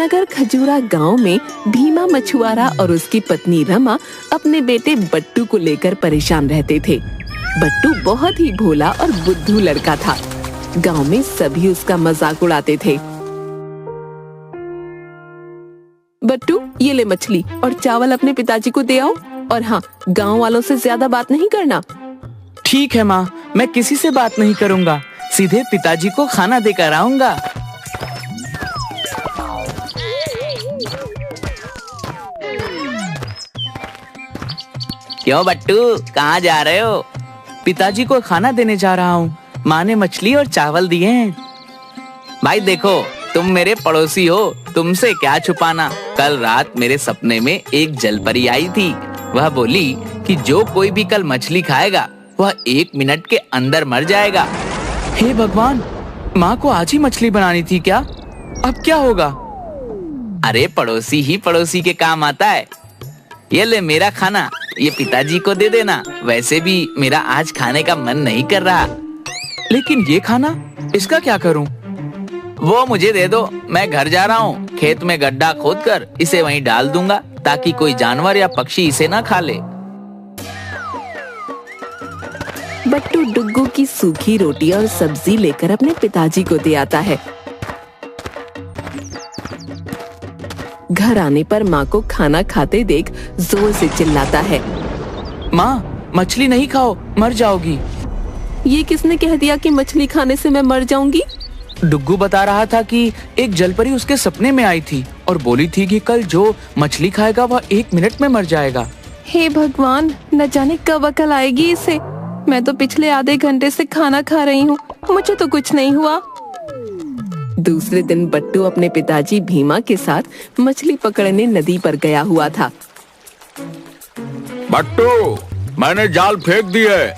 नगर खजूरा गांव में भीमा मछुआरा और उसकी पत्नी रमा अपने बेटे बट्टू को लेकर परेशान रहते थे। बट्टू बहुत ही भोला और बुद्धू लड़का था। गांव में सभी उसका मजाक उड़ाते थे। बट्टू, ये ले मछली और चावल अपने पिताजी को दे आओ, और हाँ, गांव वालों से ज्यादा बात नहीं करना। ठीक है माँ, मैं किसी से बात नहीं करूँगा, सीधे पिताजी को खाना देकर आऊंगा। क्यों बट्टू, कहाँ जा रहे हो? पिताजी को खाना देने जा रहा हूँ। माँ ने मछली और चावल दिए हैं। भाई देखो, तुम मेरे पड़ोसी हो, तुमसे क्या छुपाना। कल रात मेरे सपने में एक जलपरी आई थी। वह बोली कि जो कोई भी कल मछली खाएगा वह 1 मिनट के अंदर मर जाएगा। हे भगवान, माँ को आज ही मछली बनानी थी क्या? अब क्या होगा? अरे पड़ोसी ही पड़ोसी के काम आता है। ये ले मेरा खाना, ये पिताजी को दे देना। वैसे भी मेरा आज खाने का मन नहीं कर रहा। लेकिन ये खाना, इसका क्या करूं? वो मुझे दे दो, मैं घर जा रहा हूँ। खेत में गड्ढा खोदकर इसे वहीं डाल दूंगा ताकि कोई जानवर या पक्षी इसे ना खा ले। बट्टू डुग्गू की सूखी रोटी और सब्जी लेकर अपने पिताजी को दे आता है। घर आने पर माँ को खाना खाते देख जोर से चिल्लाता है, माँ, मछली नहीं खाओ, मर जाओगी। ये किसने कह दिया कि मछली खाने से मैं मर जाऊंगी? डुग्गू बता रहा था कि एक जलपरी उसके सपने में आई थी और बोली थी कि कल जो मछली खाएगा वह 1 मिनट में मर जाएगा। हे भगवान, न जाने कब अकल आएगी इसे। मैं तो पिछले आधे घंटे से खाना खा रही हूँ, मुझे तो कुछ नहीं हुआ। दूसरे दिन बट्टू अपने पिताजी भीमा के साथ मछली पकड़ने नदी पर गया हुआ था। बट्टू, मैंने जाल फेंक दी है,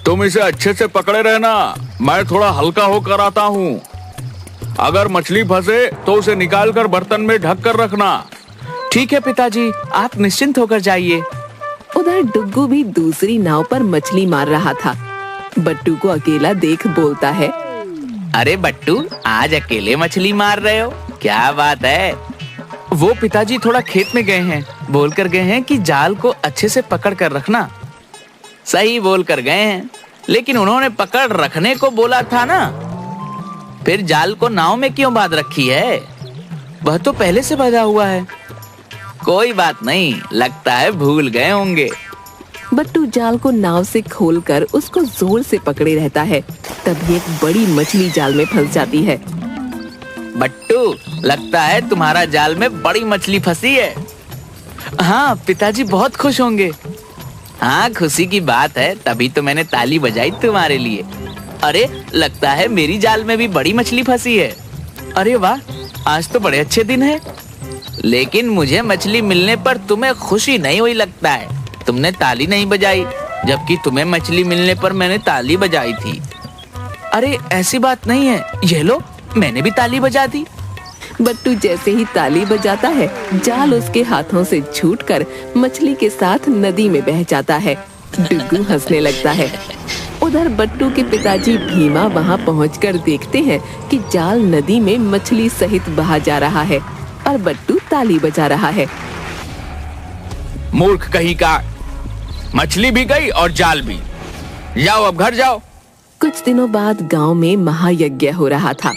तुम इसे अच्छे से पकड़े रहना। मैं थोड़ा हल्का होकर आता हूँ। अगर मछली फंसे तो उसे निकाल कर बर्तन में ढक कर रखना। ठीक है पिताजी, आप निश्चिंत होकर जाइए। उधर डुग्गू भी दूसरी नाव पर मछली मार रहा था। बट्टू को अकेला देख बोलता है, अरे बट्टू, आज अकेले मछली मार रहे हो, क्या बात है? वो पिताजी थोड़ा खेत में गए हैं, बोल कर गए हैं कि जाल को अच्छे से पकड़ कर रखना। सही बोल कर गए हैं, लेकिन उन्होंने पकड़ रखने को बोला था ना, फिर जाल को नाव में क्यों बांध रखी है? वह तो पहले से बंधा हुआ है। कोई बात नहीं, लगता है भूल गए होंगे। बट्टू जाल को नाव से खोलकर उसको जोर से पकड़े रहता है। तभी एक बड़ी मछली जाल में फंस जाती है। बट्टू, लगता है तुम्हारा जाल में बड़ी मछली फंसी है। हाँ, पिताजी बहुत खुश होंगे। हाँ, खुशी की बात है, तभी तो मैंने ताली बजाई तुम्हारे लिए। अरे, लगता है मेरी जाल में भी बड़ी मछली फंसी है। अरे वाह, आज तो बड़े अच्छे दिन है। लेकिन मुझे मछली मिलने पर तुम्हें खुशी नहीं हुई लगता है। तुमने ताली नहीं बजाई, जबकि तुम्हें मछली मिलने पर मैंने ताली बजाई थी। अरे ऐसी बात नहीं है, ये लो, मैंने भी ताली बजा दी। बट्टू जैसे ही ताली बजाता है, जाल उसके हाथों से छूटकर मछली के साथ नदी में बह जाता है। डुग्गू हंसने लगता है। उधर बट्टू के पिताजी भीमा वहां पहुंचकर देखते हैं कि जाल नदी में मछली सहित बहा जा रहा है और बट्टू ताली बजा रहा है। मूर्ख कहीं का, मछली भी गई और जाल भी। जाओ, अब घर जाओ। कुछ दिनों बाद गांव में महायज्ञ हो रहा था।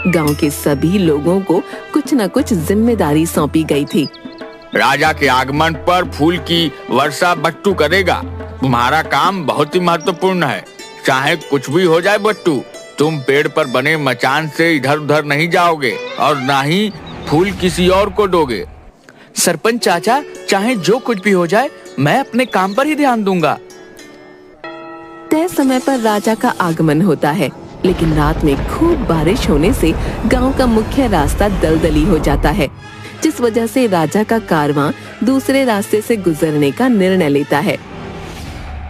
गांव के सभी लोगों को कुछ न कुछ जिम्मेदारी सौंपी गई थी। राजा के आगमन पर फूल की वर्षा बट्टू करेगा। तुम्हारा काम बहुत ही महत्वपूर्ण है। चाहे कुछ भी हो जाए बट्टू, तुम पेड़ पर बने मचान से इधर उधर नहीं जाओगे और ना ही फूल किसी और को दोगे। सरपंच चाचा, चाहे जो कुछ भी हो जाए, मैं अपने काम पर ही ध्यान दूंगा। तय समय पर राजा का आगमन होता है, लेकिन रात में खूब बारिश होने से गांव का मुख्य रास्ता दलदली हो जाता है, जिस वजह से राजा का कारवां दूसरे रास्ते से गुजरने का निर्णय लेता है।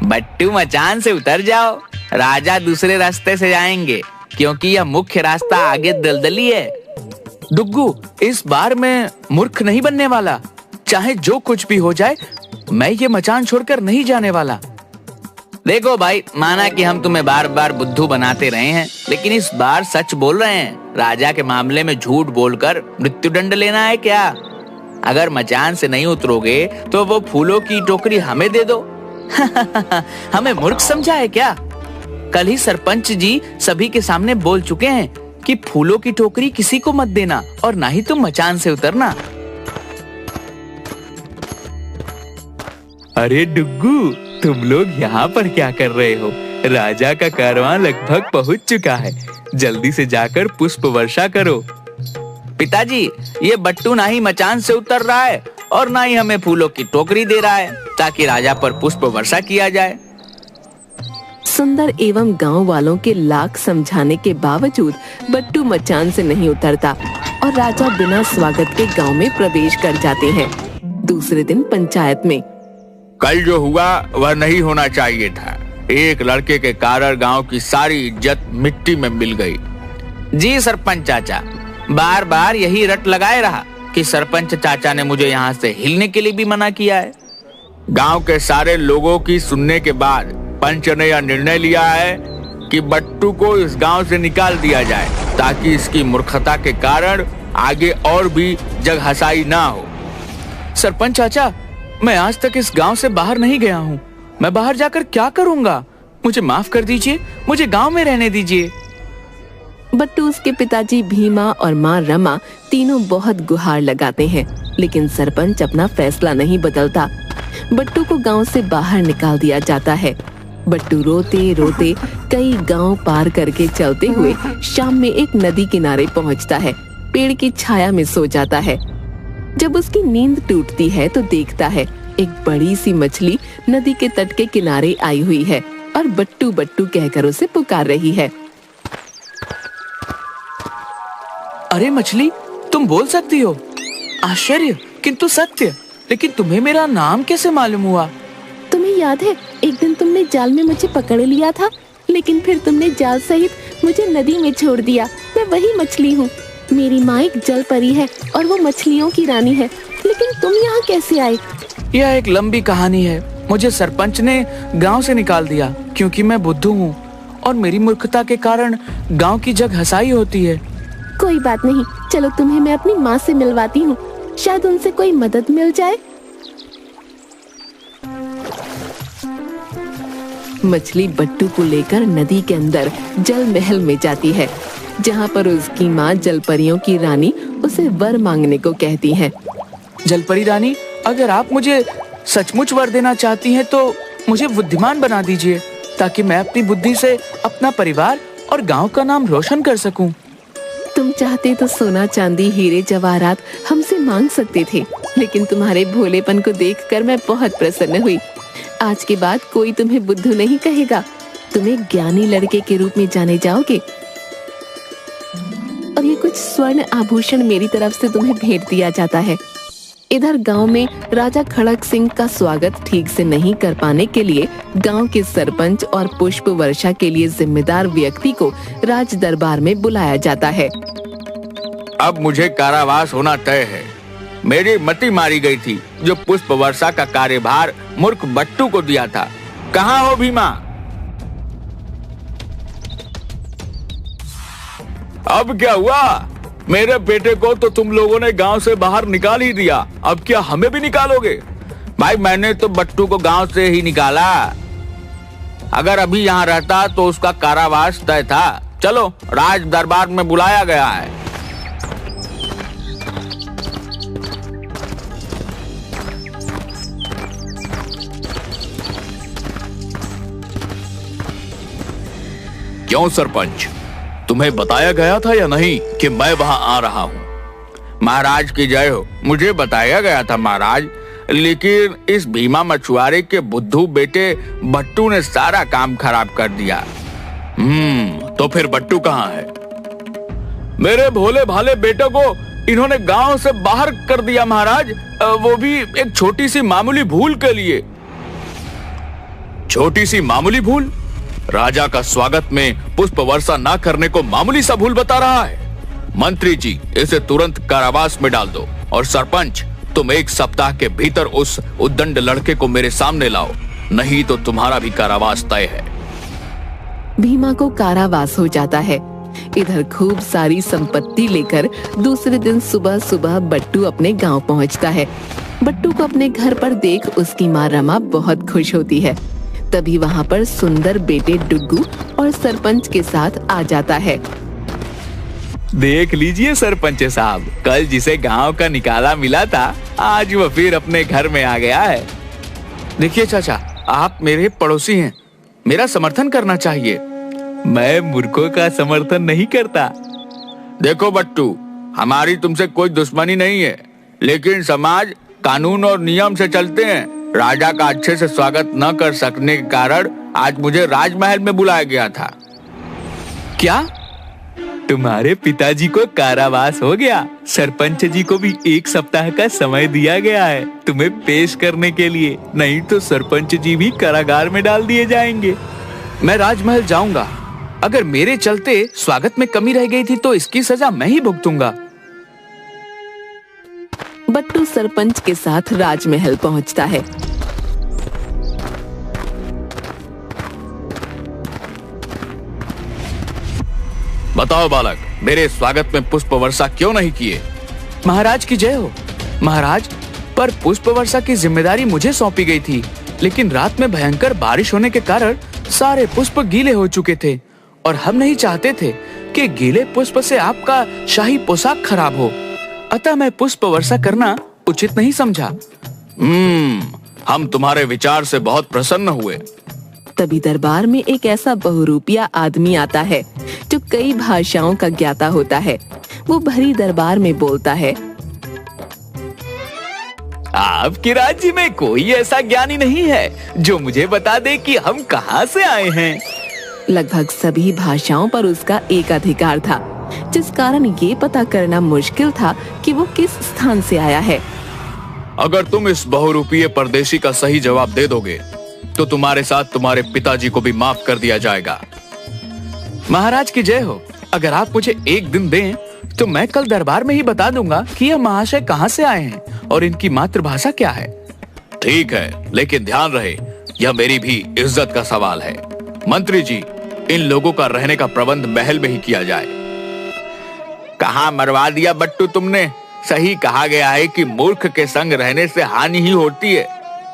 बट्टू, मचान से उतर जाओ, राजा दूसरे रास्ते से जाएंगे, क्योंकि यह मुख्य रास्ता आगे दलदली है। डुग्गू, इस बार मैं मूर्ख नहीं बनने वाला। चाहे जो कुछ भी हो जाए, मैं ये मचान छोड़कर नहीं जाने वाला। देखो भाई, माना कि हम तुम्हें बार बार बुद्धू बनाते रहे हैं, लेकिन इस बार सच बोल रहे हैं। राजा के मामले में झूठ बोलकर मृत्युदंड लेना है क्या? अगर मचान से नहीं उतरोगे तो वो फूलों की टोकरी हमें दे दो। हमें मूर्ख समझा है क्या? कल ही सरपंच जी सभी के सामने बोल चुके हैं कि फूलों की टोकरी किसी को मत देना और ना ही तुम मचान से उतरना। अरे डुग्गू, तुम लोग यहाँ पर क्या कर रहे हो? राजा का कारवां लगभग पहुँच चुका है, जल्दी से जाकर पुष्प वर्षा करो। पिताजी, ये बट्टू ना ही मचान से उतर रहा है और ना ही हमें फूलों की टोकरी दे रहा है ताकि राजा पर पुष्प वर्षा किया जाए। सुंदर एवं गांव वालों के लाख समझाने के बावजूद बट्टू मचान से नहीं उतरता और राजा बिना स्वागत के गांव में प्रवेश कर जाते हैं। दूसरे दिन पंचायत में, कल जो हुआ वह नहीं होना चाहिए था। एक लड़के के कारण गांव की सारी इज्जत मिट्टी में मिल गई। जी सरपंच चाचा, बार बार यही रट लगाए रहा कि सरपंच चाचा ने मुझे यहाँ से हिलने के लिए भी मना किया है। गांव के सारे लोगों की सुनने के बाद पंच ने यह निर्णय लिया है कि बट्टू को इस गांव से निकाल दिया जाए ताकि इसकी मूर्खता के कारण आगे और भी जगहसाई ना हो। सरपंच चाचा, मैं आज तक इस गांव से बाहर नहीं गया हूँ। मैं बाहर जाकर क्या करूँगा? मुझे माफ कर दीजिए, मुझे गांव में रहने दीजिए। बट्टू, उसके पिताजी भीमा और माँ रमा तीनों बहुत गुहार लगाते हैं, लेकिन सरपंच अपना फैसला नहीं बदलता। बट्टू को गांव से बाहर निकाल दिया जाता है। बट्टू रोते रोते कई गांव पार करके चलते हुए शाम में एक नदी किनारे पहुंचता है। पेड़ की छाया में सो जाता है। जब उसकी नींद टूटती है तो देखता है एक बड़ी सी मछली नदी के तट के किनारे आई हुई है और बट्टू बट्टू कहकर उसे पुकार रही है। अरे मछली, तुम बोल सकती हो? आश्चर्य किंतु सत्य। लेकिन तुम्हें मेरा नाम कैसे मालूम हुआ? तुम्हें याद है, एक दिन तुमने जाल में मुझे पकड़ लिया था, लेकिन फिर तुमने जाल सहित मुझे नदी में छोड़ दिया। मैं वही मछली हूँ। मेरी माँ एक जल परी है और वो मछलियों की रानी है। लेकिन तुम यहाँ कैसे आए? यह एक लंबी कहानी है। मुझे सरपंच ने गांव से निकाल दिया क्योंकि मैं बुद्धू हूँ और मेरी मूर्खता के कारण गांव की जगहसाई होती है। कोई बात नहीं, चलो तुम्हें मैं अपनी माँ से मिलवाती हूँ, शायद उनसे कोई मदद मिल जाए। मछली बट्टू को लेकर नदी के अंदर जल महल में जाती है, जहाँ पर उसकी माँ जलपरियों की रानी उसे वर मांगने को कहती है। जलपरी रानी, अगर आप मुझे सचमुच वर देना चाहती हैं तो मुझे बुद्धिमान बना दीजिए ताकि मैं अपनी बुद्धि से अपना परिवार और गांव का नाम रोशन कर सकूं। तुम चाहते तो सोना चांदी हीरे जवाहरात हमसे मांग सकते थे, लेकिन तुम्हारे भोलेपन को देखकर मैं बहुत प्रसन्न हुई। आज के बाद कोई तुम्हें बुद्धू नहीं कहेगा। तुम एक ज्ञानी लड़के के रूप में जाने जाओगे और ये कुछ स्वर्ण आभूषण मेरी तरफ से तुम्हें भेंट दिया जाता है। इधर गांव में राजा खड़क सिंह का स्वागत ठीक से नहीं कर पाने के लिए गांव के सरपंच और पुष्प वर्षा के लिए जिम्मेदार व्यक्ति को राज दरबार में बुलाया जाता है। अब मुझे कारावास होना तय है। मेरी मति मारी गई थी जो पुष्प वर्षा का कार्यभार मूर्ख बट्टू को दिया था। कहाँ हो भीमा? अब क्या हुआ? मेरे बेटे को तो तुम लोगों ने गांव से बाहर निकाल ही दिया, अब क्या हमें भी निकालोगे? भाई, मैंने तो बट्टू को गांव से ही निकाला। अगर अभी यहाँ रहता तो उसका कारावास तय था। चलो, राज दरबार में बुलाया गया है। क्यों सरपंच, तुम्हें बताया गया था या नहीं कि मैं वहां आ रहा हूँ? महाराज की जय हो। मुझे बताया गया था महाराज, लेकिन इस भीमा मछुआरे के बुद्धू बेटे बट्टू ने सारा काम खराब कर दिया। तो फिर बट्टू कहाँ है? मेरे भोले भाले बेटे को इन्होंने गांव से बाहर कर दिया महाराज, वो भी एक छोटी सी मामूली भूल के लिए। छोटी सी मामूली भूल? राजा का स्वागत में पुष्प वर्षा ना करने को मामूली सा भूल बता रहा है? मंत्री जी, इसे तुरंत कारावास में डाल दो। और सरपंच, तुम 1 सप्ताह के भीतर उस उद्दंड लड़के को मेरे सामने लाओ, नहीं तो तुम्हारा भी कारावास तय है। भीमा को कारावास हो जाता है। इधर खूब सारी संपत्ति लेकर दूसरे दिन सुबह सुबह बट्टू अपने गांव पहुंचता है। बट्टू को अपने घर पर देख उसकी माँ रमा बहुत खुश होती है। तभी वहाँ पर सुंदर बेटे डुग्गू और सरपंच के साथ आ जाता है। देख लीजिए सरपंच साहब, कल जिसे गांव का निकाला मिला था, आज वो फिर अपने घर में आ गया है। देखिए चाचा, आप मेरे पड़ोसी हैं, मेरा समर्थन करना चाहिए। मैं मूर्खों का समर्थन नहीं करता। देखो बट्टू, हमारी तुमसे कोई दुश्मनी नहीं है, लेकिन समाज कानून और नियम से चलते हैं। राजा का अच्छे से स्वागत न कर सकने के कारण आज मुझे राजमहल में बुलाया गया था। क्या तुम्हारे पिताजी को कारावास हो गया? सरपंच जी को भी 1 सप्ताह का समय दिया गया है तुम्हें पेश करने के लिए, नहीं तो सरपंच जी भी कारागार में डाल दिए जाएंगे। मैं राजमहल जाऊंगा। अगर मेरे चलते स्वागत में कमी रह गई थी तो इसकी सजा मैं ही भुगतूंगा। बट्टू सरपंच के साथ राजमहल पहुंचता है। बताओ बालक, मेरे स्वागत में पुष्प वर्षा क्यों नहीं किए? महाराज की जय हो। महाराज, पर पुष्प वर्षा की जिम्मेदारी मुझे सौंपी गई थी, लेकिन रात में भयंकर बारिश होने के कारण सारे पुष्प गीले हो चुके थे और हम नहीं चाहते थे कि गीले पुष्प से आपका शाही पोशाक खराब हो, अतः मैं पुष्प वर्षा करना उचित नहीं समझा। हम तुम्हारे विचार से बहुत प्रसन्न हुए। तभी दरबार में एक ऐसा बहुरूपिया आदमी आता है जो कई भाषाओं का ज्ञाता होता है। वो भरी दरबार में बोलता है, आपके राज्य में कोई ऐसा ज्ञानी नहीं है जो मुझे बता दे कि हम कहाँ से आए हैं। लगभग सभी भाषाओं पर उसका एक अधिकार था, जिस कारण ये पता करना मुश्किल था कि वो किस स्थान से आया है। अगर तुम इस बहुरूपीय परदेशी का सही जवाब दे दोगे तो तुम्हारे साथ तुम्हारे पिताजी को भी माफ कर दिया जाएगा। महाराज की जय हो। अगर आप मुझे 1 दिन दें तो मैं कल दरबार में ही बता दूंगा कि यह महाशय कहाँ से आए हैं और इनकी मातृभाषा क्या है। ठीक है, लेकिन ध्यान रहे, यह मेरी भी इज्जत का सवाल है। मंत्री जी, इन लोगों का रहने का प्रबंध महल में ही किया जाए। कहाँ मरवा दिया बट्टू तुमने। सही कहा गया है कि मूर्ख के संग रहने से हानि ही होती है।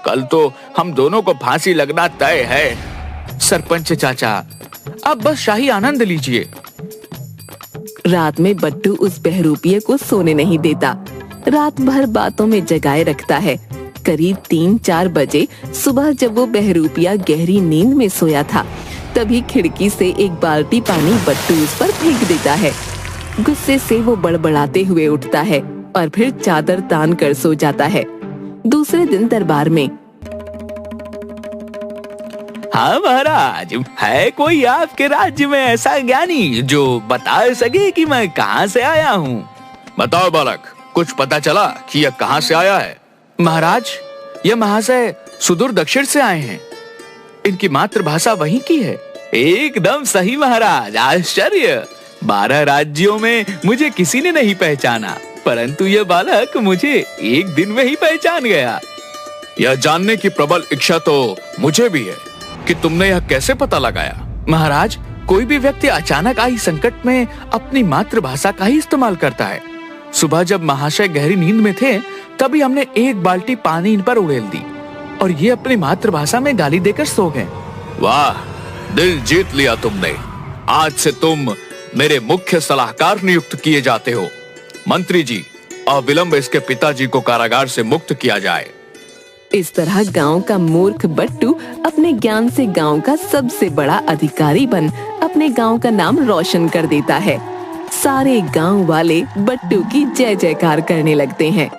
कल तो हम दोनों को फांसी लगना तय है। सरपंच चाचा, अब बस शाही आनंद लीजिए। रात में बट्टू उस बहरूपिये को सोने नहीं देता। रात भर बातों में जगाए रखता है। करीब 3-4 बजे सुबह जब वो बहरूपिया गहरी नींद में सोया था, तभी खिड़की से एक बाल्टी पानी बट्टू उस पर फेंक देता है। गुस्से से वो बड़बड़ाते हुए उठता है और फिर चादर तान कर सो जाता है। दूसरे दिन दरबार में, हाँ महाराज, है कोई आपके राज्य में ऐसा ज्ञानी जो बता सके कि मैं कहाँ से आया हूँ? बताओ बालक, कुछ पता चला कि यह कहाँ से आया है? महाराज, यह महाशय सुदूर दक्षिण से आए हैं। इनकी मातृभाषा वहीं की है। एकदम सही महाराज, आश्चर्य। 12 राज्यों में मुझे किसी ने नहीं पहचाना, परंतु यह बालक मुझे 1 दिन में ही पहचान गया। यह जानने की प्रबल इच्छा तो मुझे भी है कि तुमने यह कैसे पता लगाया? महाराज, कोई भी व्यक्ति अचानक आई संकट में अपनी मातृभाषा का ही इस्तेमाल करता है। सुबह जब महाशय गहरी नींद में थे, तभी हमने 1 बाल्टी पानी इन पर उड़ेल दी और ये अपनी मातृभाषा में गाली देकर सो गए। वाह, दिल जीत लिया तुमने। आज से तुम मेरे मुख्य सलाहकार नियुक्त किए जाते हो। मंत्री जी, अविलंब इसके पिताजी को कारागार से मुक्त किया जाए। इस तरह गांव का मूर्ख बट्टू अपने ज्ञान से गांव का सबसे बड़ा अधिकारी बन अपने गांव का नाम रोशन कर देता है। सारे गांव वाले बट्टू की जय जयकार करने लगते हैं।